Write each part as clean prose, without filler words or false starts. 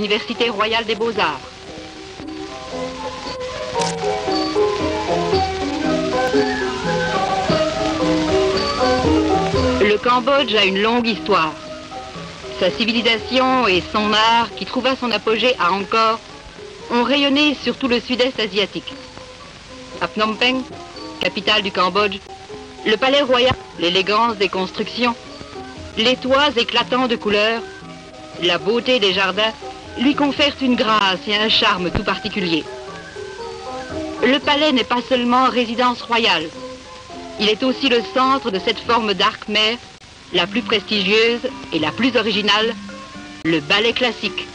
l'Université royale des beaux-arts. Le Cambodge a une longue histoire. Sa civilisation et son art, qui trouva son apogée à Angkor, ont rayonné sur tout le sud-est asiatique. À Phnom Penh, capitale du Cambodge, le palais royal, l'élégance des constructions, les toits éclatants de couleurs, la beauté des jardins lui confèrent une grâce et un charme tout particulier. Le palais n'est pas seulement résidence royale, il est aussi le centre de cette forme d'arc-mer, la plus prestigieuse et la plus originale, le ballet classique.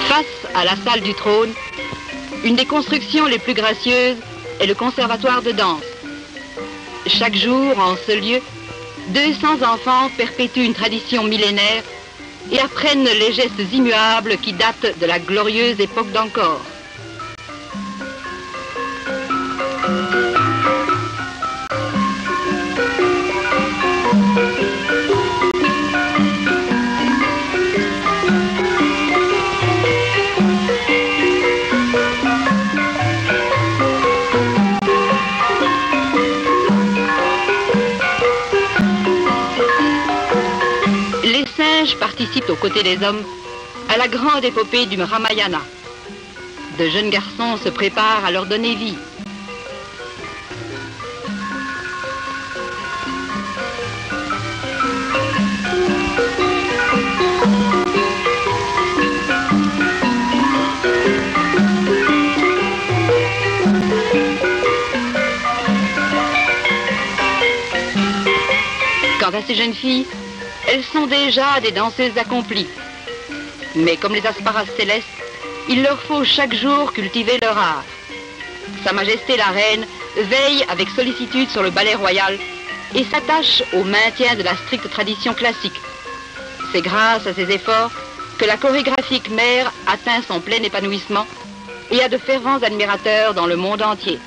Face à la salle du trône, une des constructions les plus gracieuses est le conservatoire de danse. Chaque jour, en ce lieu, 200 enfants perpétuent une tradition millénaire et apprennent les gestes immuables qui datent de la glorieuse époque d'Angkor. Participent aux côtés des hommes à la grande épopée du Ramayana. De jeunes garçons se préparent à leur donner vie. Quant à ces jeunes filles, elles sont déjà des danseuses accomplies. Mais comme les Asparas célestes, il leur faut chaque jour cultiver leur art. Sa Majesté la Reine veille avec sollicitude sur le ballet royal et s'attache au maintien de la stricte tradition classique. C'est grâce à ses efforts que la chorégraphie khmer atteint son plein épanouissement et a de fervents admirateurs dans le monde entier.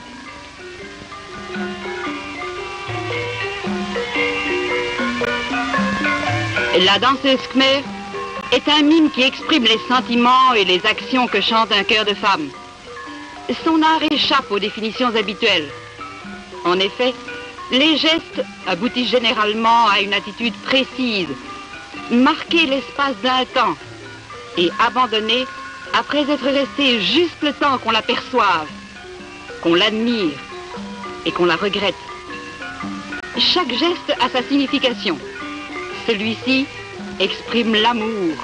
La danseuse khmer est un mime qui exprime les sentiments et les actions que chante un cœur de femme. Son art échappe aux définitions habituelles. En effet, les gestes aboutissent généralement à une attitude précise, marquer l'espace d'un temps et abandonner après être resté juste le temps qu'on l'aperçoive, qu'on l'admire et qu'on la regrette. Chaque geste a sa signification. Celui-ci exprime l'amour.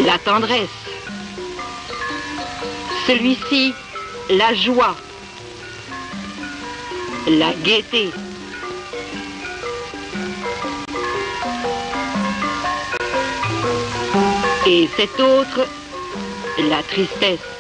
La tendresse. Celui-ci, la joie. La gaieté. Et cet autre, la tristesse.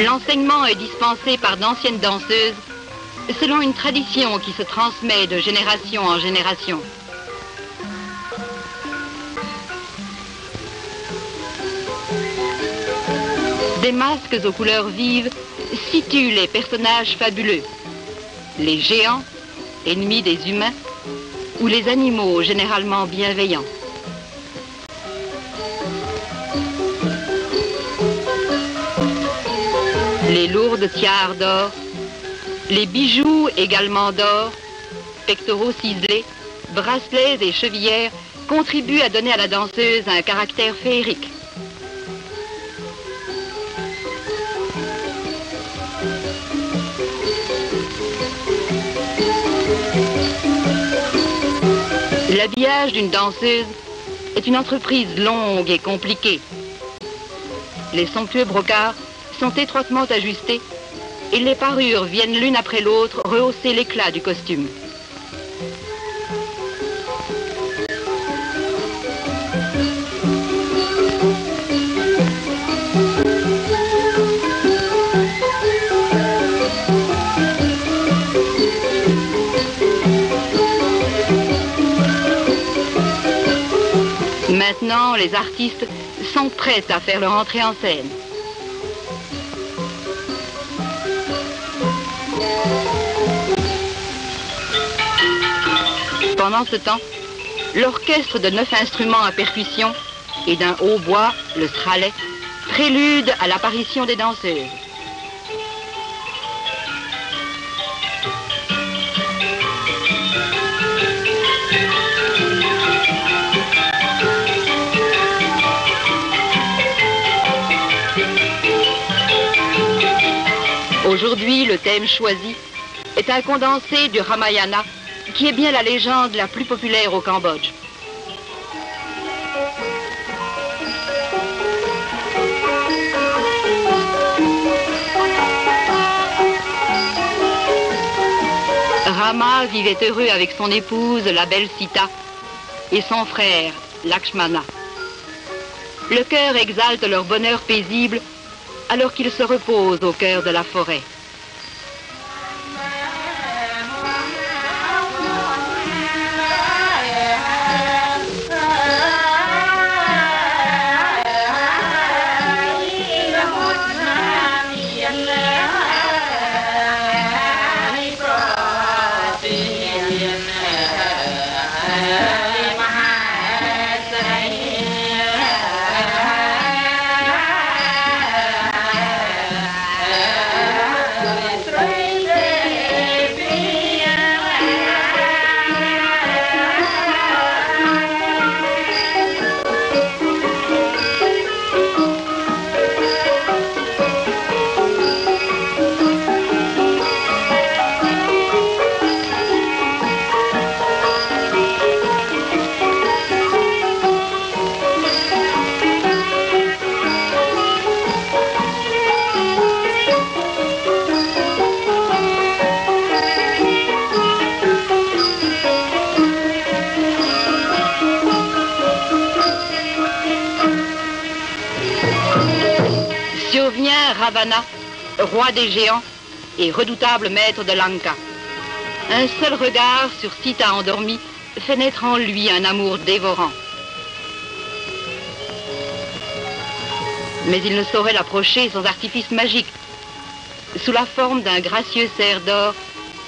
L'enseignement est dispensé par d'anciennes danseuses selon une tradition qui se transmet de génération en génération. Des masques aux couleurs vives situent les personnages fabuleux, les géants, ennemis des humains, ou les animaux généralement bienveillants. Les lourdes tiares d'or, les bijoux également d'or, pectoraux ciselés, bracelets et chevillères contribuent à donner à la danseuse un caractère féerique. L'habillage d'une danseuse est une entreprise longue et compliquée. Les somptueux brocarts sont étroitement ajustés et les parures viennent l'une après l'autre rehausser l'éclat du costume. Maintenant, les artistes sont prêts à faire leur entrée en scène. Pendant ce temps, l'orchestre de 9 instruments à percussion et d'un hautbois, le stralet, prélude à l'apparition des danseuses. Aujourd'hui, le thème choisi est un condensé du Ramayana, qui est bien la légende la plus populaire au Cambodge. Rama vivait heureux avec son épouse, la belle Sita, et son frère, Lakshmana. Le cœur exalte leur bonheur paisible alors qu'ils se reposent au cœur de la forêt. Survient Ravana, roi des géants et redoutable maître de Lanka. Un seul regard sur Sita endormie fait naître en lui un amour dévorant. Mais il ne saurait l'approcher sans artifice magique. Sous la forme d'un gracieux cerf d'or,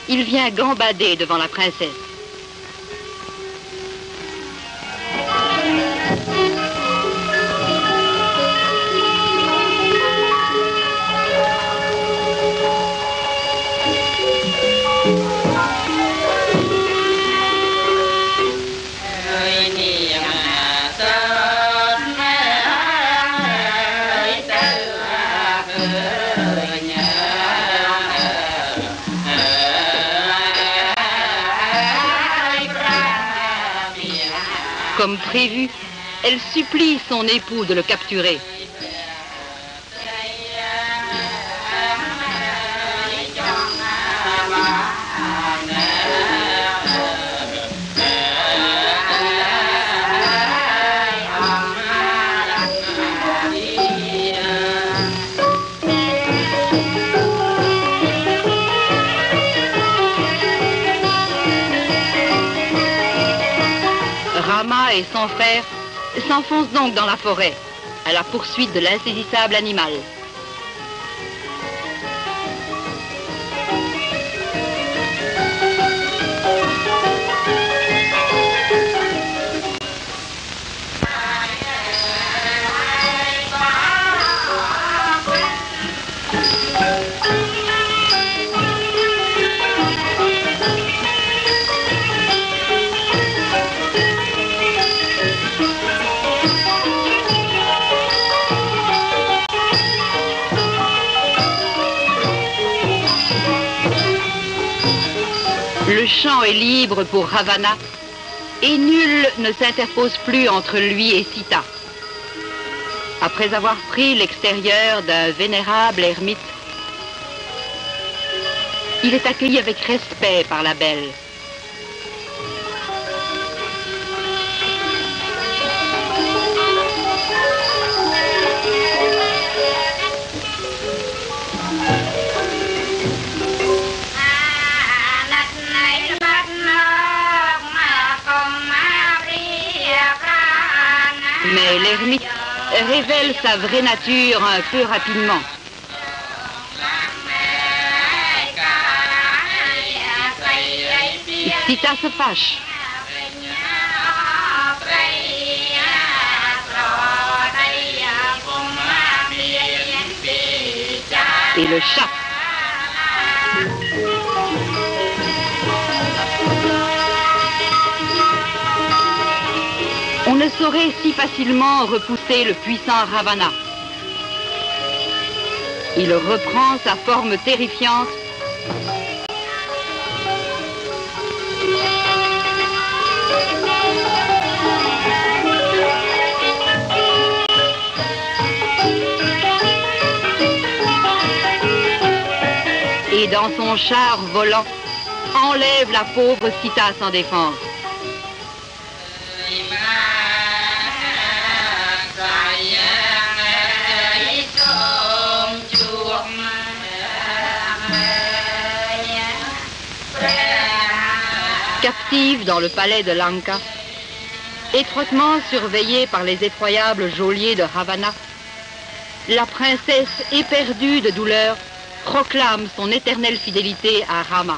il vient gambader devant la princesse. Comme prévu, elle supplie son époux de le capturer. Rama et son frère s'enfoncent donc dans la forêt, à la poursuite de l'insaisissable animal. Le champ est libre pour Ravana et nul ne s'interpose plus entre lui et Sita. Après avoir pris l'extérieur d'un vénérable ermite, il est accueilli avec respect par la belle. Mais l'ermite révèle sa vraie nature un peu rapidement. Sita se fâche. Et le chat. On ne saurait si facilement repousser le puissant Ravana. Il reprend sa forme terrifiante. Et dans son char volant, enlève la pauvre Sita sans défense. Captive dans le palais de Lanka, étroitement surveillée par les effroyables geôliers de Ravana, la princesse éperdue de douleur proclame son éternelle fidélité à Rama.